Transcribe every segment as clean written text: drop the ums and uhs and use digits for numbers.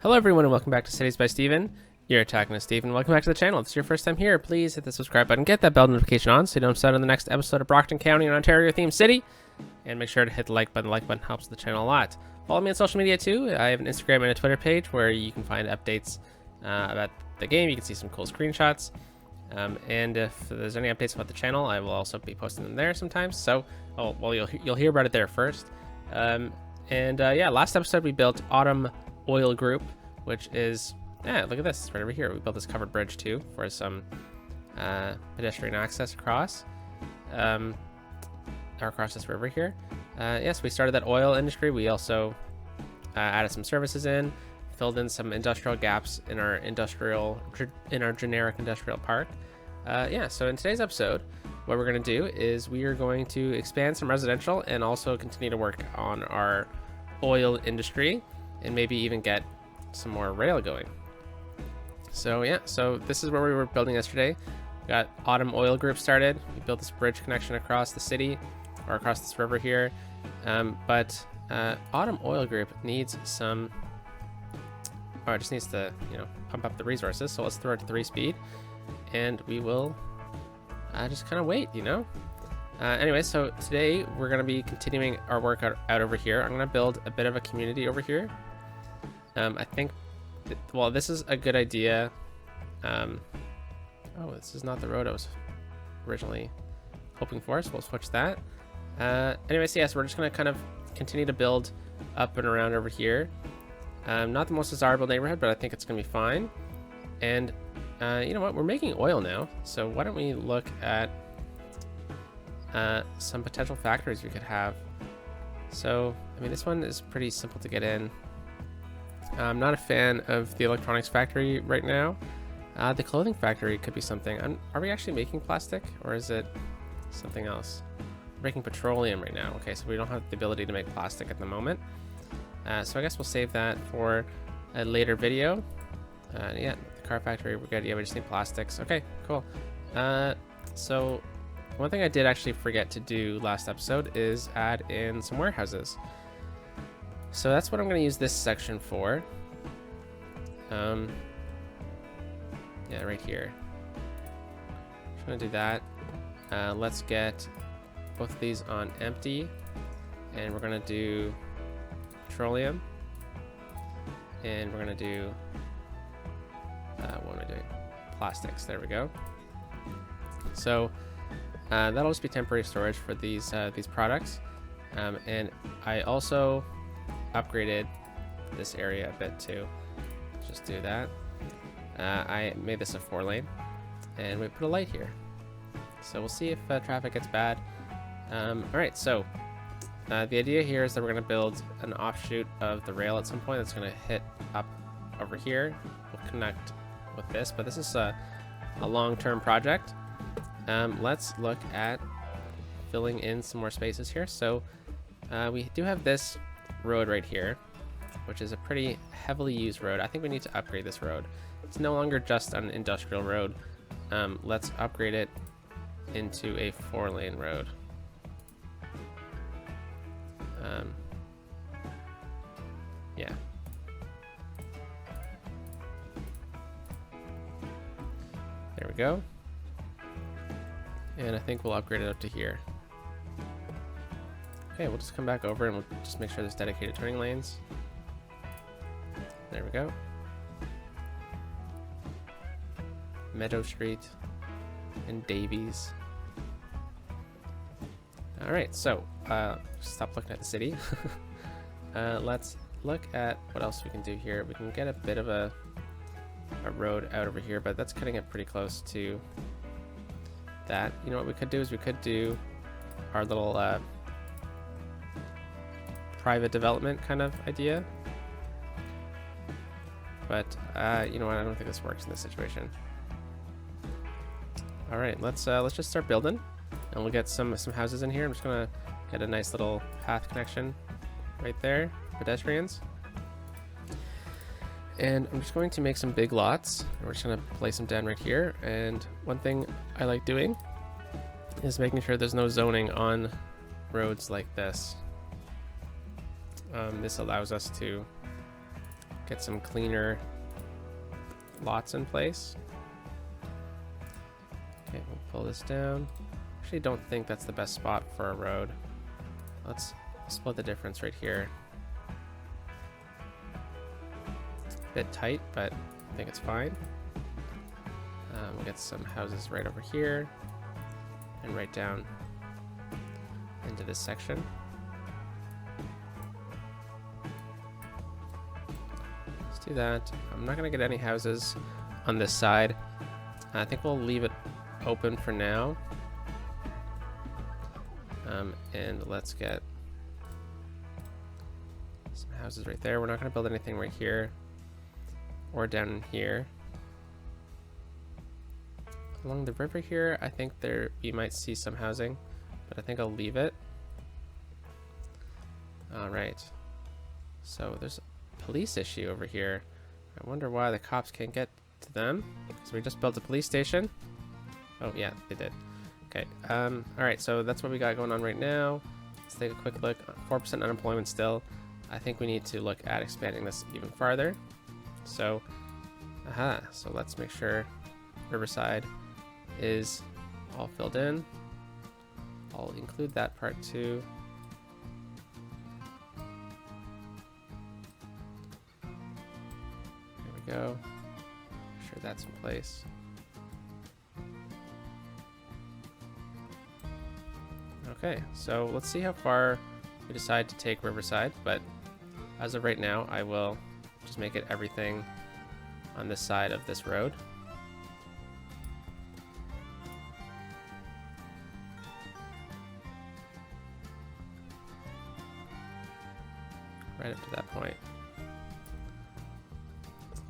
Hello everyone and welcome back to Cities by Steven. You're attacking with Steven. Welcome back to the channel. If it's your first time here, please hit the subscribe button, get that bell notification on so you don't miss out on the next episode of Brockton County, an Ontario themed city. And make sure to hit the like button. The like button helps the channel a lot. Follow me on social media too. I have an Instagram and a Twitter page where you can find updates about the game. You can see some cool screenshots. And if there's any updates about the channel, I will also be posting them there sometimes. So, well, you'll hear about it there first. Yeah, last episode we built Autumn Oil Group, which is, look at this, it's right over here. We built this covered bridge too for some pedestrian access across this river here. Yes, we started that oil industry. We also added some services in, filled in some industrial gaps in our generic industrial park. So in today's episode, what we're going to do is we are going to expand some residential and also continue to work on our oil industry and maybe even get some more rail going. So yeah, so this is where we were building yesterday. We got Autumn Oil Group started. We built this bridge connection across the city, or across this river here. But Autumn Oil Group needs some, or it just needs to, pump up the resources. So let's throw it to 3 speed, and we will just kind of wait, Anyway, so today we're going to be continuing our work out over here. I'm going to build a bit of a community over here. I think, this is a good idea. This is not the road I was originally hoping for, so we'll switch that. Anyways, yes, we're just going to kind of continue to build up and around over here. Not the most desirable neighborhood, but I think it's going to be fine. And you know what? We're making oil now, so why don't we look at some potential factories we could have. So, this one is pretty simple to get in. I'm not a fan of the electronics factory right now. The clothing factory could be something. Are we actually making plastic, or is it something else? We're making petroleum right now. Okay, so we don't have the ability to make plastic at the moment. So I guess we'll save that for a later video. Yeah, the car factory, we're good. Yeah, we just need plastics. Okay, cool. So one thing I did actually forget to do last episode is add in some warehouses. So that's what I'm going to use this section for. Yeah, right here. Just going to do that. Let's get both of these on empty, and we're going to do petroleum, and we're going to do what am I doing? Plastics. There we go. So that'll just be temporary storage for these products, and I also upgraded this area a bit too. Just do that. I made this a 4-lane, and we put a light here, so we'll see if traffic gets bad. All right, so the idea here is that we're going to build an offshoot of the rail at some point that's going to hit up over here. We'll connect with this, but this is a long-term project. Let's look at filling in some more spaces here. So we do have this road right here, which is a pretty heavily used road. I think we need to upgrade this road. It's no longer just an industrial road. Let's upgrade it into a 4-lane road. Yeah. There we go. And I think we'll upgrade it up to here. Okay, we'll just come back over and we'll just make sure there's dedicated turning lanes. There we go. Meadow Street and Davies. Alright, so stop looking at the city. Let's look at what else we can do here. We can get a bit of a road out over here, but that's cutting it pretty close to that. You know what we could do is we could do our little private development kind of idea, but you know what, I don't think this works in this situation. All right, let's just start building, and we'll get some houses in here. I'm just gonna get a nice little path connection right there, pedestrians, and I'm just going to make some big lots. We're just gonna place them down right here. And one thing I like doing is making sure there's no zoning on roads like this. This allows us to get some cleaner lots in place. Okay, we'll pull this down. Actually, don't think that's the best spot for a road. Let's split the difference right here. Bit tight, but I think it's fine. We'll get some houses right over here and right down into this section. Let's do that. I'm not going to get any houses on this side. I think we'll leave it open for now. And let's get some houses right there. We're not going to build anything right here or down in here. Along the river here, I think you might see some housing, but I think I'll leave it. All right. So there's a police issue over here. I wonder why the cops can't get to them. So we just built a police station. Oh yeah, they did. Okay. All right. So that's what we got going on right now. Let's take a quick look. 4% unemployment still. I think we need to look at expanding this even farther. So, so let's make sure Riverside is all filled in. I'll include that part too. There we go. Make sure that's in place. Okay, so let's see how far we decide to take Riverside, but as of right now, I will just make it everything on this side of this road. Right up to that point.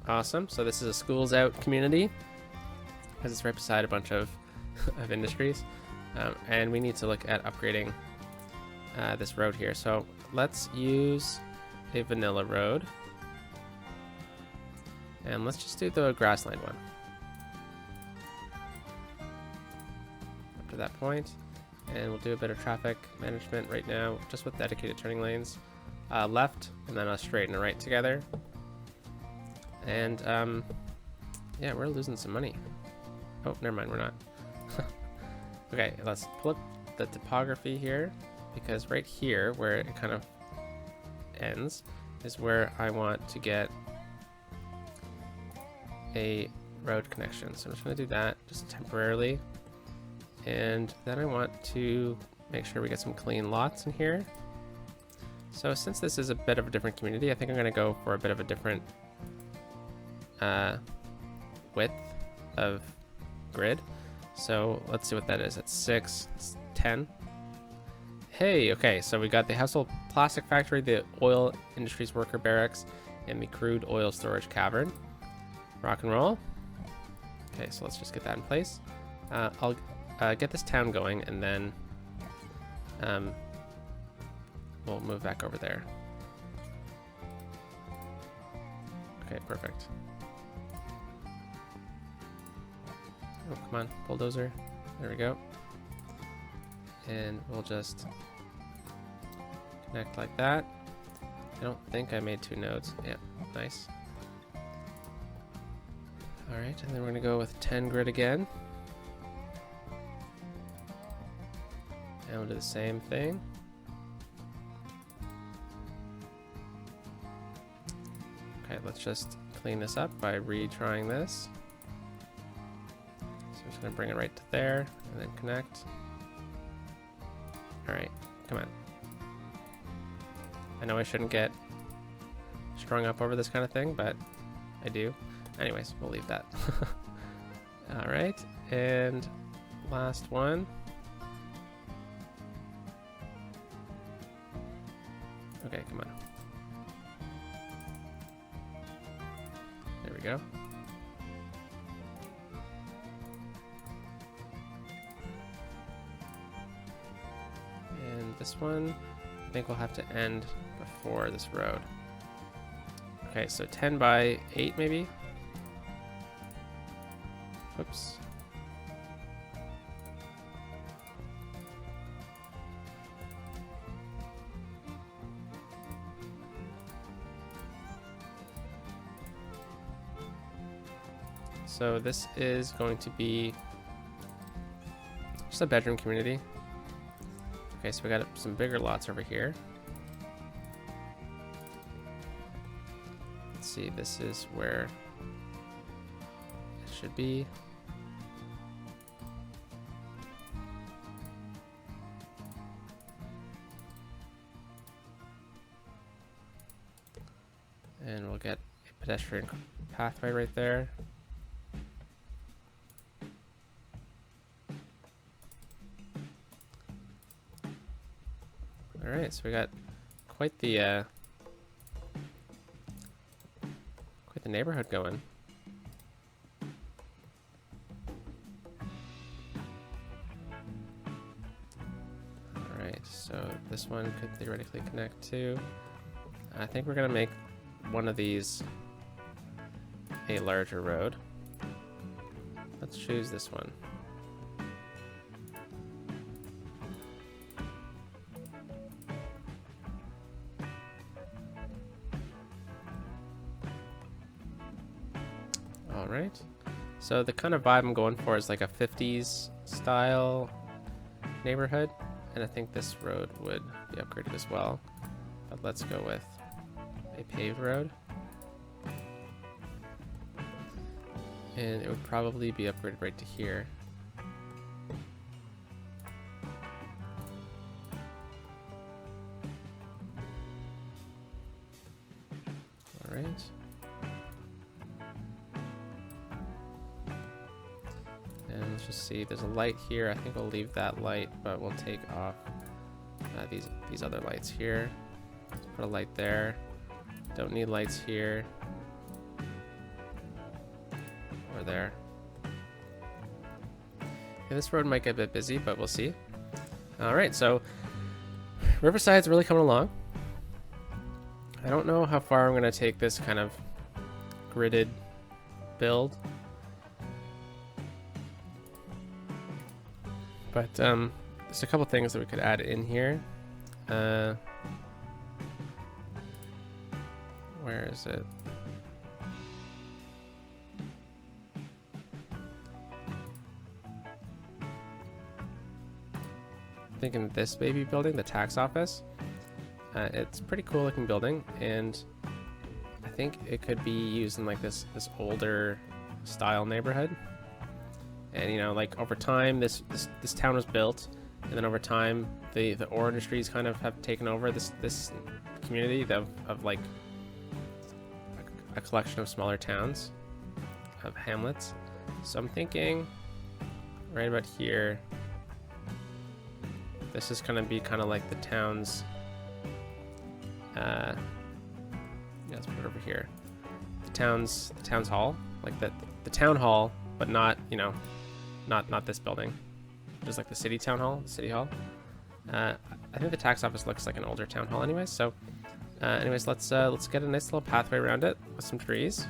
Awesome. So this is a schools out community because it's right beside a bunch of industries. And we need to look at upgrading this road here. So let's use a vanilla road. And let's just do the grassland one. Up to that point. And we'll do a bit of traffic management right now, just with dedicated turning lanes. Left, and then a straight and a right together. And yeah, we're losing some money. Oh, never mind, we're not. Okay, let's pull up the topography here, because right here, where it kind of ends, is where I want to get a road connection. So I'm just going to do that just temporarily. And then I want to make sure we get some clean lots in here. So since this is a bit of a different community, I think I'm going to go for a bit of a different width of grid. So let's see what that is. It's 6, it's 10. Hey, okay, so we got the household plastic factory, the oil industries worker barracks, and the crude oil storage cavern. Rock and roll. Okay, so let's just get that in place. I'll get this town going, and then we'll move back over there. Okay, perfect. Oh, come on, bulldozer. There we go. And we'll just connect like that. I don't think I made 2 nodes. Yeah, nice. All right, and then we're gonna go with 10 grid again. And we'll do the same thing. Okay, let's just clean this up by retrying this. So I'm just gonna bring it right to there and then connect. All right, come on. I know I shouldn't get strung up over this kind of thing, but I do. Anyways, we'll leave that. All right, and last one. Okay, come on. There we go. And this one, I think we'll have to end before this road. Okay, so 10 by 8 maybe? Whoops. So this is going to be just a bedroom community. Okay, so we got some bigger lots over here. Let's see, this is where it should be. And we'll get a pedestrian pathway right there. All right, so we got quite the neighborhood going. All right, so this one could theoretically connect to. I think we're gonna make one of these a larger road. Let's choose this one. All right, so the kind of vibe I'm going for is like a 50s style neighborhood, and I think this road would be upgraded as well, but let's go with a paved road. And it would probably be upgraded right to here. All right. And let's just see, there's a light here. I think we'll leave that light, but we'll take off these other lights here. Let's put a light there. Don't need lights here. Or there. Yeah, this road might get a bit busy, but we'll see. All right, so Riverside's really coming along. I don't know how far I'm going to take this kind of gridded build. But there's a couple things that we could add in here. Where is it? Thinking this baby building, the tax office. It's a pretty cool looking building, and I think it could be used in like this older style neighborhood. And you know, like over time, this town was built, and then over time, the ore industries kind of have taken over this community of like a collection of smaller towns, of hamlets. So I'm thinking right about here. This is gonna be kind of like the town's. Yeah, let's put it over here. The town's hall, like the town hall, but not, you know, not this building. Just like the city town hall, the city hall. I think the tax office looks like an older town hall, anyways. So, anyways, let's get a nice little pathway around it with some trees.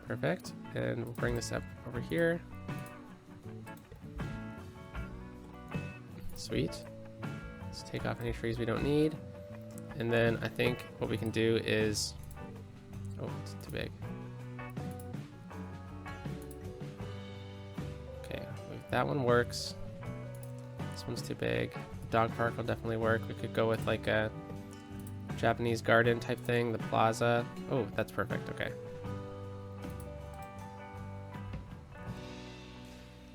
Perfect, and we'll bring this up over here. Sweet. Let's take off any trees we don't need. And then I think what we can do is... Oh, it's too big. Okay, that one works. This one's too big. The dog park will definitely work. We could go with like a Japanese garden type thing, the plaza. Oh, that's perfect, okay.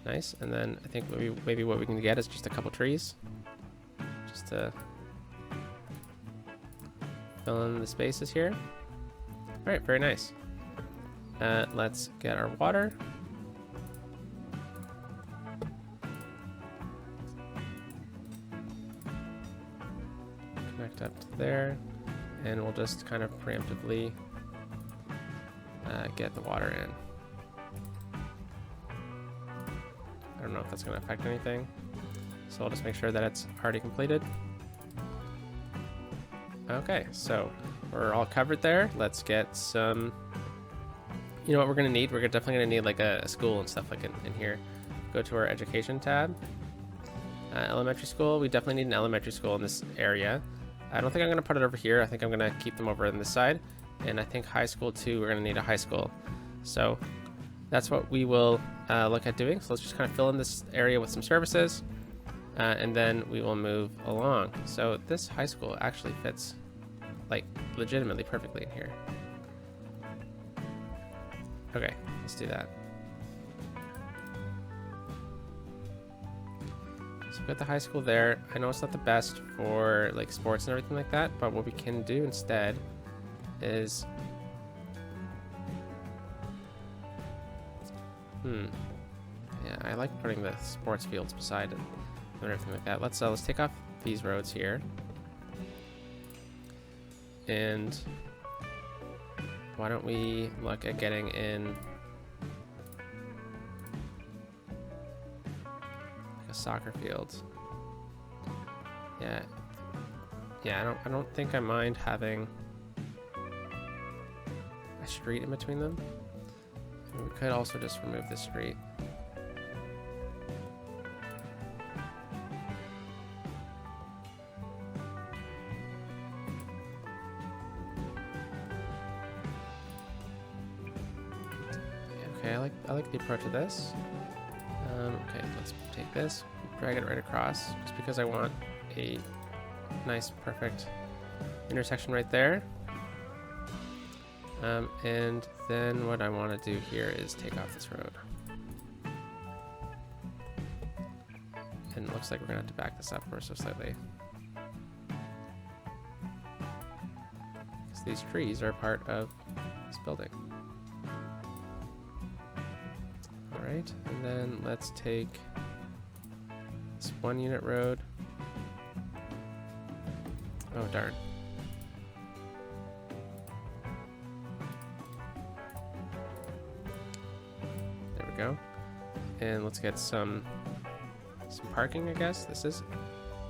Nice, and then I think maybe what we can get is just a couple trees, just to fill in the spaces here. All right, very nice. Let's get our water. Connect up to there, and we'll just kind of preemptively get the water in. I don't know if that's going to affect anything, so I'll just make sure that it's already completed. Okay, so we're all covered there. Let's get some, you know what we're going to need? We're definitely going to need like a school and stuff like in here. Go to our education tab. Elementary school, we definitely need an elementary school in this area. I don't think I'm going to put it over here. I think I'm going to keep them over on this side. And I think high school too, we're gonna need a high school. So that's what we will look at doing. So let's just kind of fill in this area with some services, and then we will move along. So this high school actually fits like legitimately perfectly in here. Okay, let's do that. So we've got the high school there. I know it's not the best for like sports and everything like that, but what we can do instead is yeah, I like putting the sports fields beside it and everything like that. Let's take off these roads here, and why don't we look at getting in like a soccer field? Yeah, I don't think I mind having a street in between them. And we could also just remove this street. Okay, I like the approach of this. Okay, let's take this, drag it right across, just because I want a nice, perfect intersection right there. And then what I want to do here is take off this road. And it looks like we're gonna have to back this up ever so slightly, because these trees are part of this building. Alright, and then let's take this 1 unit road. Oh darn. There we go. And let's get some parking, I guess. This is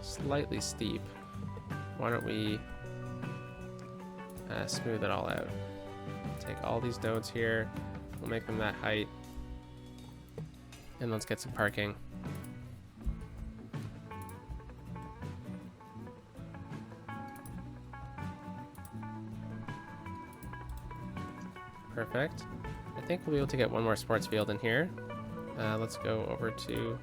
slightly steep. Why don't we smooth it all out? Take all these nodes here, we'll make them that height, and let's get some parking. Perfect. I think we'll be able to get one more sports field in here. Let's go over to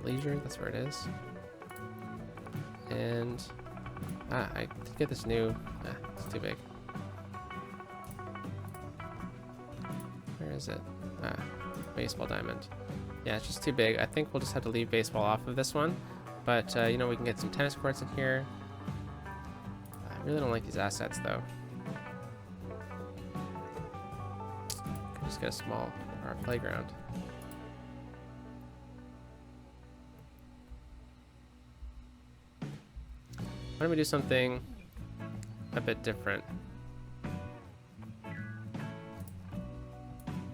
leisure. That's where it is. And I did get this new. It's too big. Where is it? Baseball diamond. Yeah, it's just too big. I think we'll just have to leave baseball off of this one. But you know, we can get some tennis courts in here. I really don't like these assets though. Just get a small playground. Why don't we do something a bit different?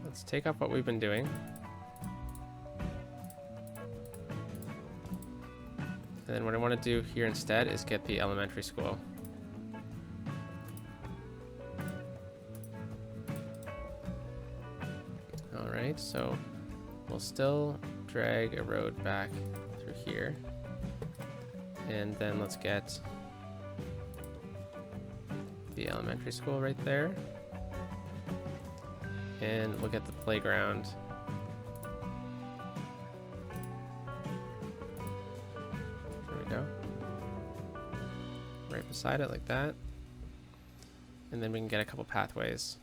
Let's take up what we've been doing. And then what I want to do here instead is get the elementary school. Alright, so we'll still drag a road back through here. And then let's get the elementary school right there. And we'll get the playground there we go, right beside it like that. And then we can get a couple pathways.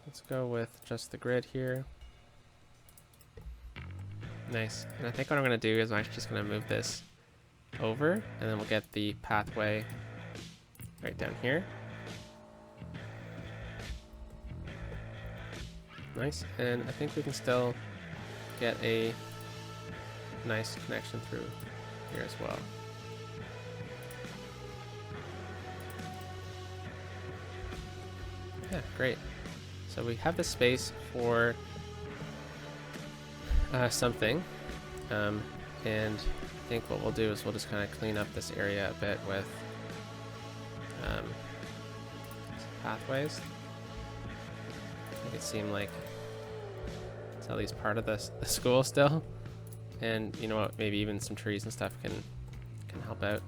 Let's go with just the grid here. Nice. And I think what I'm going to do is I'm actually just going to move this over, and then we'll get the pathway right down here. Nice. And I think we can still get a nice connection through here as well. Yeah, great. So we have the space for something, and I think what we'll do is we'll just kind of clean up this area a bit with some pathways. Make it seem like it's at least part of the school still, and you know what, maybe even some trees and stuff can can help out.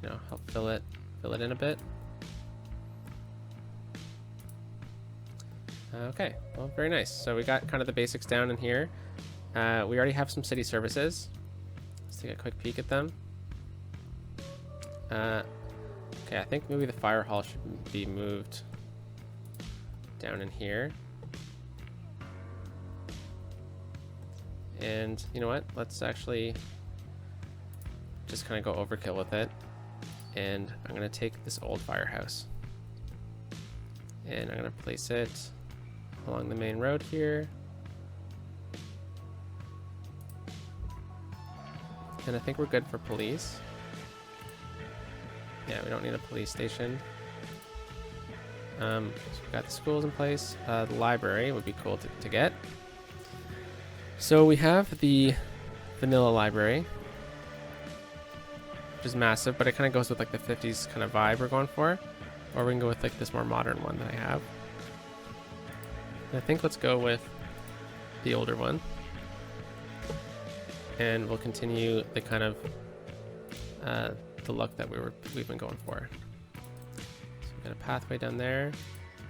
You know, help fill it in a bit. Okay, well, very nice. So we got kind of the basics down in here. We already have some city services. Let's take a quick peek at them. Okay, I think maybe the fire hall should be moved down in here. And you know what? Let's actually just kind of go overkill with it. And I'm going to take this old firehouse. And I'm going to place it along the main road here. And I think we're good for police. Yeah, we don't need a police station. So we've got the schools in place. The library would be cool to get. So we have the vanilla library, which is massive, but it kind of goes with like the 50s kind of vibe we're going for. Or we can go with like this more modern one that I have. And I think let's go with the older one. And we'll continue the kind of the look that we've been going for. So we've got a pathway down there,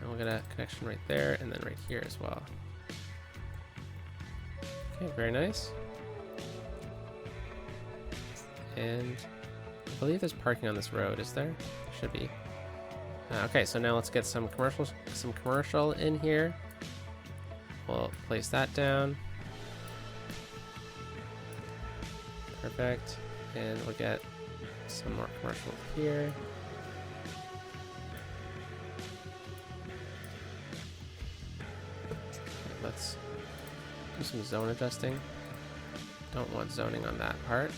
and we'll get a connection right there, and then right here as well. Okay, very nice. And I believe there's parking on this road, is there? Should be. Okay, so now let's get some commercial in here. We'll place that down. Perfect. And we'll get some more commercial here. Okay, let's do some zone adjusting. Don't want zoning on that part.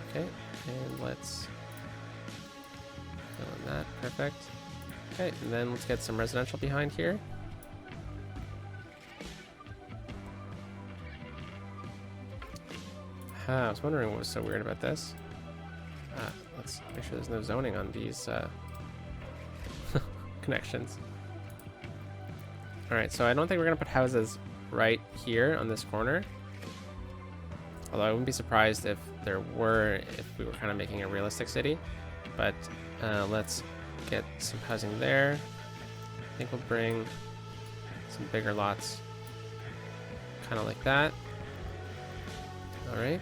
Okay, and let's fill in that. Perfect. Okay, and then let's get some residential behind here. I was wondering what was so weird about this. Let's make sure there's no zoning on these connections. Alright, so I don't think we're going to put houses right here on this corner. Although I wouldn't be surprised if there were, if we were kind of making a realistic city. But let's get some housing there. I think we'll bring some bigger lots kind of like that. Alright,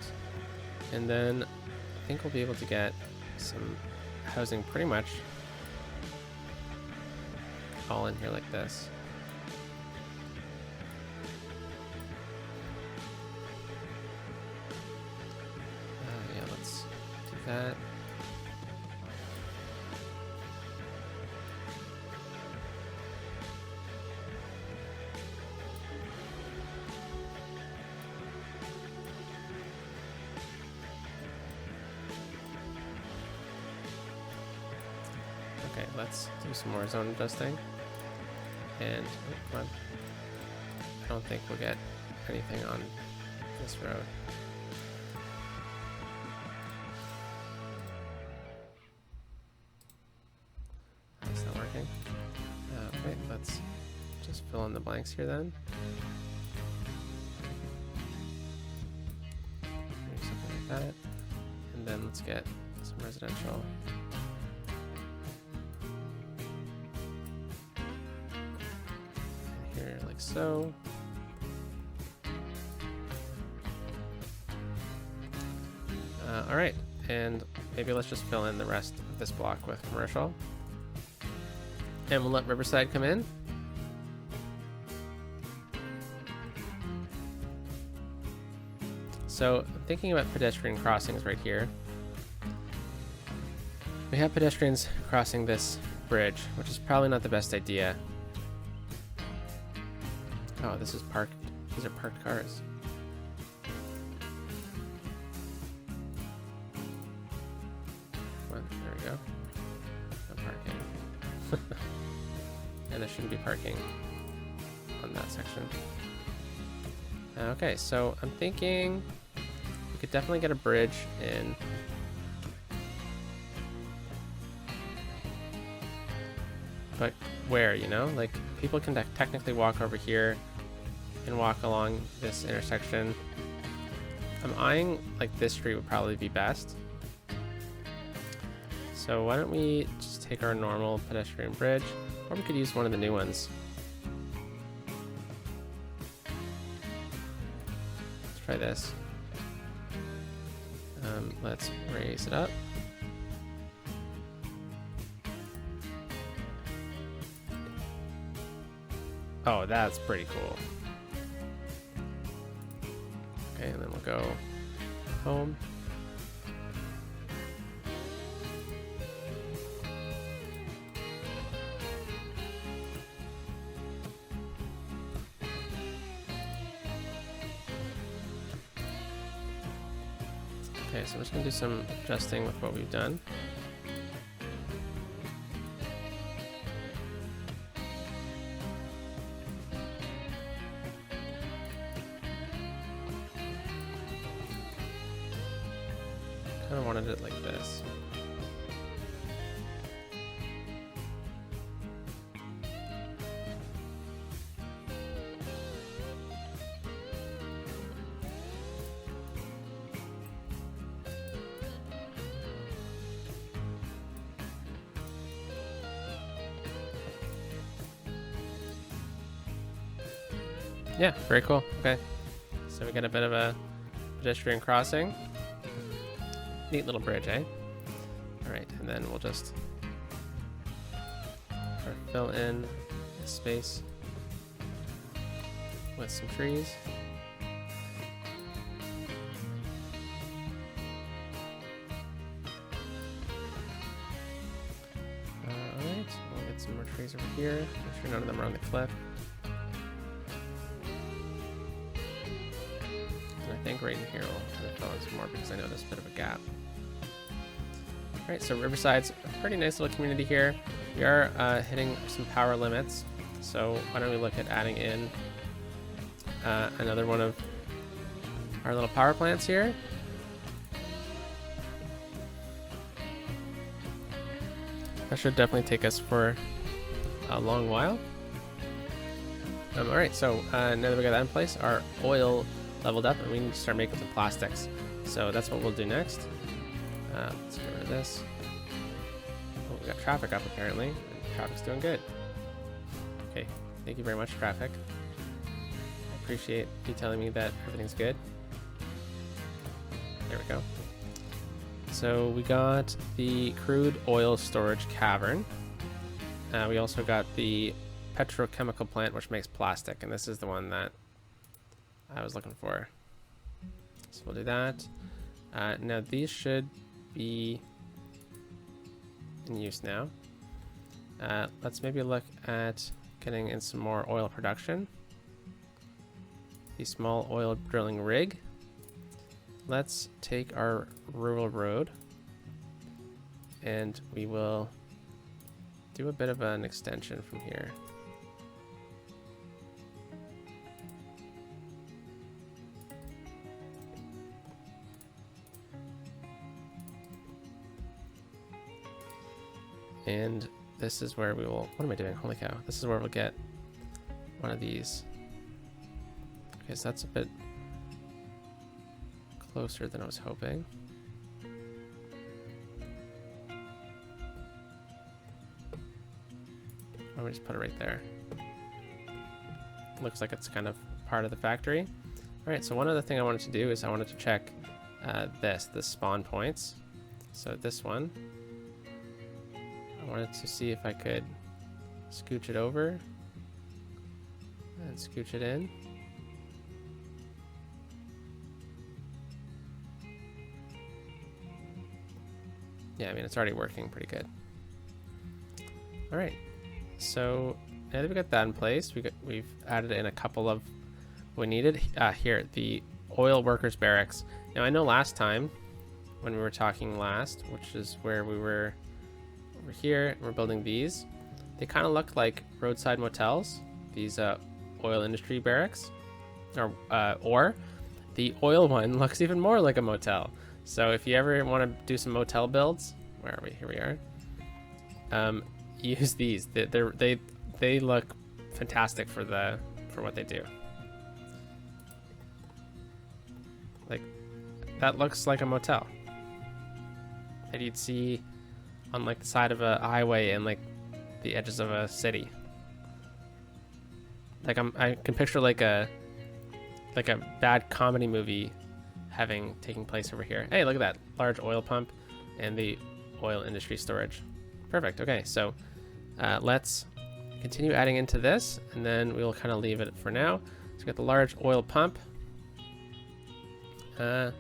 and then I think we'll be able to get some housing pretty much all in here like this. Yeah, let's do that. Okay, let's do some more zone adjusting. And oh, come on. I don't think we'll get anything on this road. That's not working. Okay, let's just fill in the blanks here then. Maybe something like that. And then let's get some residential. Like so. All right, and maybe let's just fill in the rest of this block with commercial. And we'll let Riverside come in. So I'm thinking about pedestrian crossings right here. We have pedestrians crossing this bridge, which is probably not the best idea. Oh, this is parked. These are parked cars. Come on, there we go. No parking. And there shouldn't be parking on that section. Okay, so I'm thinking we could definitely get a bridge in. But where, you know? Like, people can technically walk over here and walk along this intersection. I'm eyeing like this street would probably be best. So why don't we just take our normal pedestrian bridge, or we could use one of the new ones. Let's try this. Let's raise it up. Oh, that's pretty cool. Okay, and then we'll go home. Okay, so we're just gonna do some adjusting with what we've done. Kind of wanted it like this. Yeah, very cool. Okay, so we got a bit of a pedestrian crossing. Neat little bridge, eh? All right, and then we'll just fill in this space with some trees. All right, we'll get some more trees over here. Make sure none of them are on the cliff. And I think right in here we'll kind of fill in some more because I know there's a bit of a gap. All right, so Riverside's a pretty nice little community here. We are hitting some power limits, so why don't we look at adding in another one of our little power plants here. That should definitely take us for a long while. All right, so now that we got that in place, our oil leveled up and we need to start making some plastics. So that's what we'll do next. Let's get rid of this. Oh, we got traffic up apparently. And traffic's doing good. Okay, thank you very much, traffic. I appreciate you telling me that everything's good. There we go. So we got the crude oil storage cavern. We also got the petrochemical plant, which makes plastic, and this is the one that I was looking for. So we'll do that. Now these should be in use now. Let's maybe look at getting in some more oil production. The small oil drilling rig. Let's take our rural road and we will do a bit of an extension from here. And this is where we will, what am I doing? Holy cow. This is where we'll get one of these. Okay, so that's a bit closer than I was hoping. Why don't we just put it right there? Looks like it's kind of part of the factory. All right, so one other thing I wanted to do is I wanted to check the spawn points. So this one, I wanted to see if I could scooch it over and scooch it in. Yeah, I mean, it's already working pretty good. All right, so now that we got that in place, we've added in a couple of what we needed. Here, the oil workers barracks. Now, I know last time when we were talking last, which is where we were over here, we're building these. They kind of look like roadside motels, these oil industry barracks, or the oil one looks even more like a motel. So if you ever want to do some motel builds, where are we? Here we are. Use these. They look fantastic for what they do. Like, that looks like a motel that you'd see on like the side of a highway and like the edges of a city. Like I can picture like a bad comedy movie taking place over here. Hey, look at that large oil pump and the oil industry storage. Perfect. Okay, so let's continue adding into this, and then we'll kind of leave it for now. So we got the large oil pump. I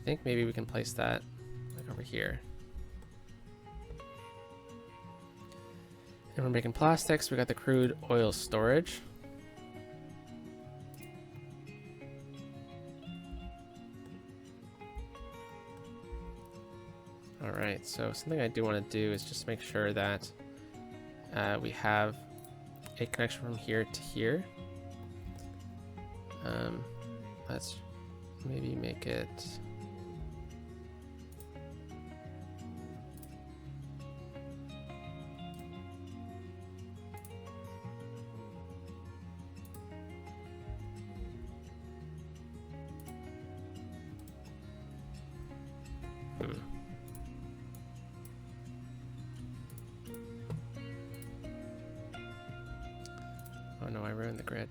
think maybe we can place that like over here. And we're making plastics. We got the crude oil storage. All right, so something I do want to do is just make sure that we have a connection from here to here. Let's maybe make it... Oh no, I ruined the grid.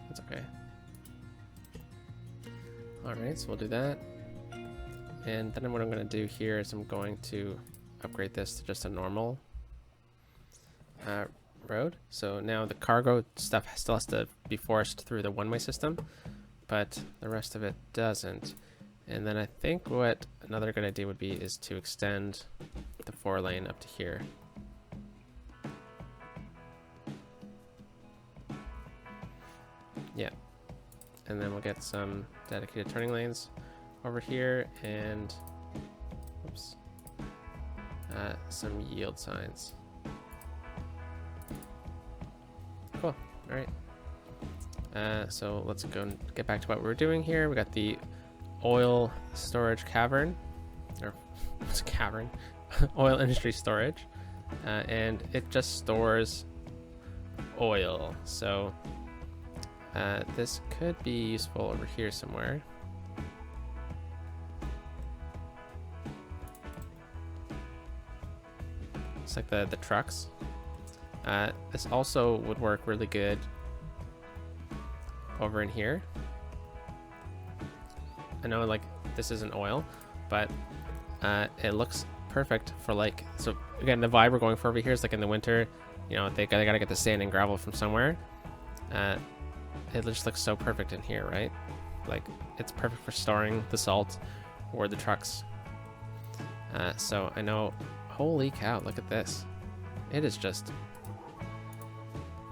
That's okay. Alright, so we'll do that. And then what I'm going to do here is I'm going to upgrade this to just a normal road. So now the cargo stuff still has to be forced through the one-way system, but the rest of it doesn't. And then I think what another good idea would be is to extend the 4-lane up to here. Yeah, and then we'll get some dedicated turning lanes over here and oops, some yield signs. Cool. All right. So let's go and get back to what we were doing here. We got the oil storage cavern, or what's a cavern? Oil industry storage, and it just stores oil. So this could be useful over here somewhere. It's like the trucks. This also would work really good over in here. I know like this isn't oil, but it looks perfect for like, so again, the vibe we're going for over here is like in the winter, you know, they gotta get the sand and gravel from somewhere. It just looks so perfect in here, right? Like it's perfect for storing the salt or the trucks. So I know, holy cow, look at this. It is just,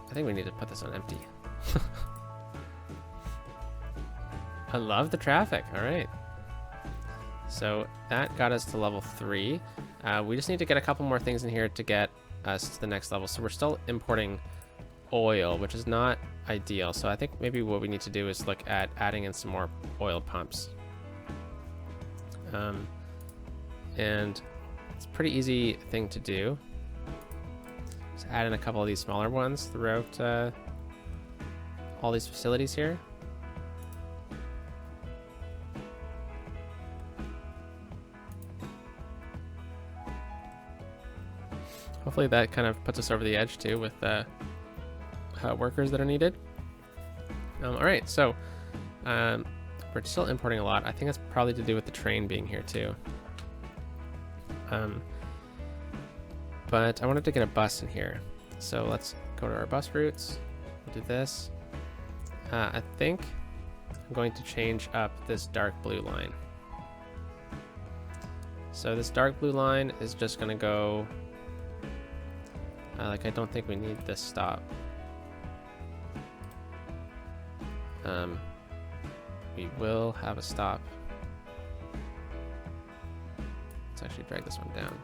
I think we need to put this on empty. I love the traffic. All right. So that got us to level 3. We just need to get a couple more things in here to get us to the next level. So we're still importing oil, which is not ideal. So I think maybe what we need to do is look at adding in some more oil pumps. And it's a pretty easy thing to do. Just add in a couple of these smaller ones throughout all these facilities here. Hopefully that kind of puts us over the edge too with workers that are needed. All right, so we're still importing a lot. I think that's probably to do with the train being here too. But I wanted to get a bus in here. So let's go to our bus routes. We'll do this. I think I'm going to change up this dark blue line. So this dark blue line is just going to go... like, I don't think we need this stop. We will have a stop. Let's actually drag this one down.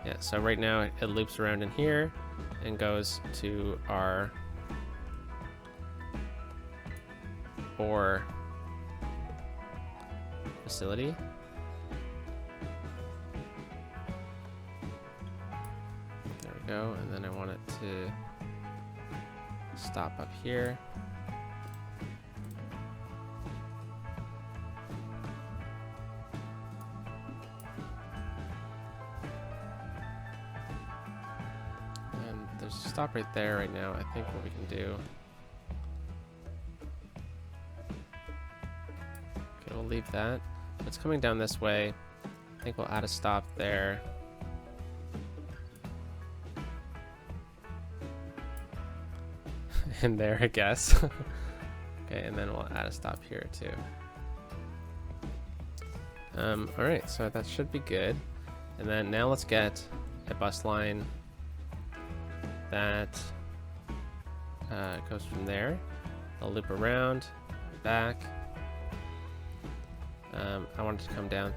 Yeah, so right now it loops around in here and goes to our ore facility. go, and then I want it to stop up here. And there's a stop right there right now. I think what we can do. Okay, we'll leave that. It's coming down this way. I think we'll add a stop there. And there, I guess. Okay, and then we'll add a stop here too. Alright, so that should be good. And then now let's get a bus line that goes from there. I'll loop around, back. I want it to come down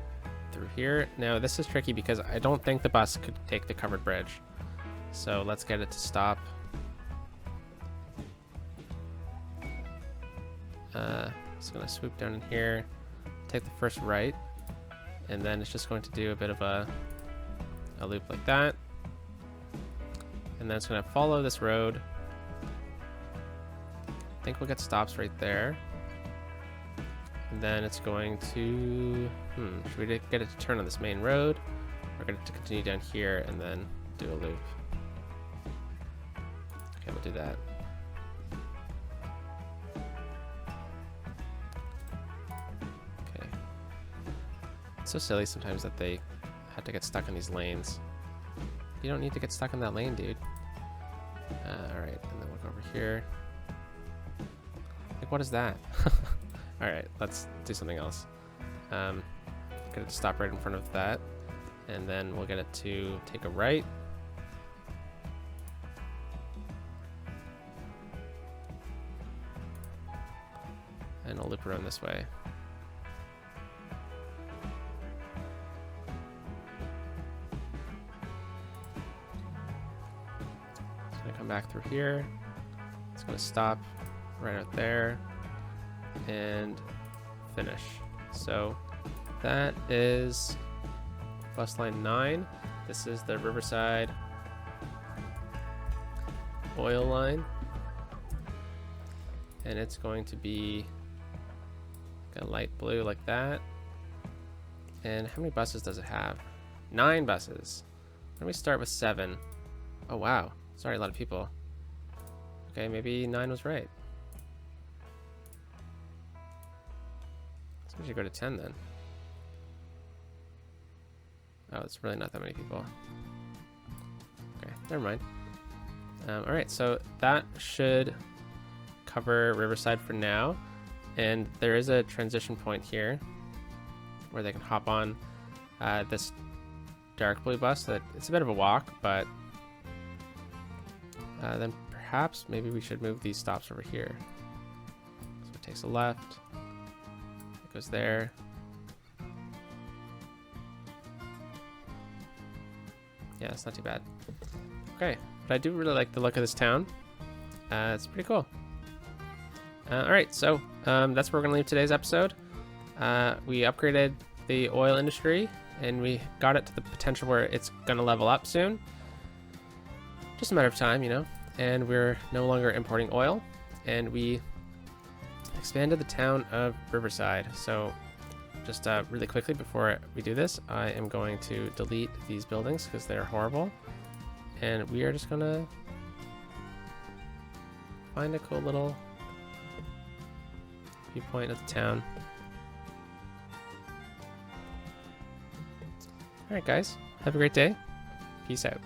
through here. Now this is tricky because I don't think the bus could take the covered bridge. So let's get it to stop. It's gonna swoop down in here, take the first right, and then it's just going to do a bit of a loop like that. And then it's gonna follow this road. I think we'll get stops right there. And then it's going to, should we get it to turn on this main road? We're going to continue down here and then do a loop. Okay, we'll do that. Okay. It's so silly sometimes that they have to get stuck in these lanes. You don't need to get stuck in that lane, dude. Alright, and then we'll go over here. Like, what is that? Alright, let's do something else. Get it to stop right in front of that. And then we'll get it to take a right. And I'll loop around this way. It's gonna come back through here. It's gonna stop right out there. And finish. So that is bus line 9. This is the Riverside oil line, and it's going to be a light blue like that. And how many buses does it have? 9 buses. Let me start with 7. Oh wow, sorry, a lot of people. Okay, maybe 9 was right. We should go to 10 then. Oh, it's really not that many people. Okay, never mind. Alright, so that should cover Riverside for now. And there is a transition point here where they can hop on this dark blue bus. That it's a bit of a walk, but then perhaps maybe we should move these stops over here. So it takes a left. Goes there. Yeah, it's not too bad. Okay, but I do really like the look of this town. It's pretty cool. Alright, so that's where we're going to leave today's episode. We upgraded the oil industry, and we got it to the potential where it's going to level up soon. Just a matter of time, you know. And we're no longer importing oil, and we expanded the town of Riverside. So just really quickly before we do this, I am going to delete these buildings because they're horrible, and we are just gonna find a cool little viewpoint of the town. Alright guys, have a great day. Peace out.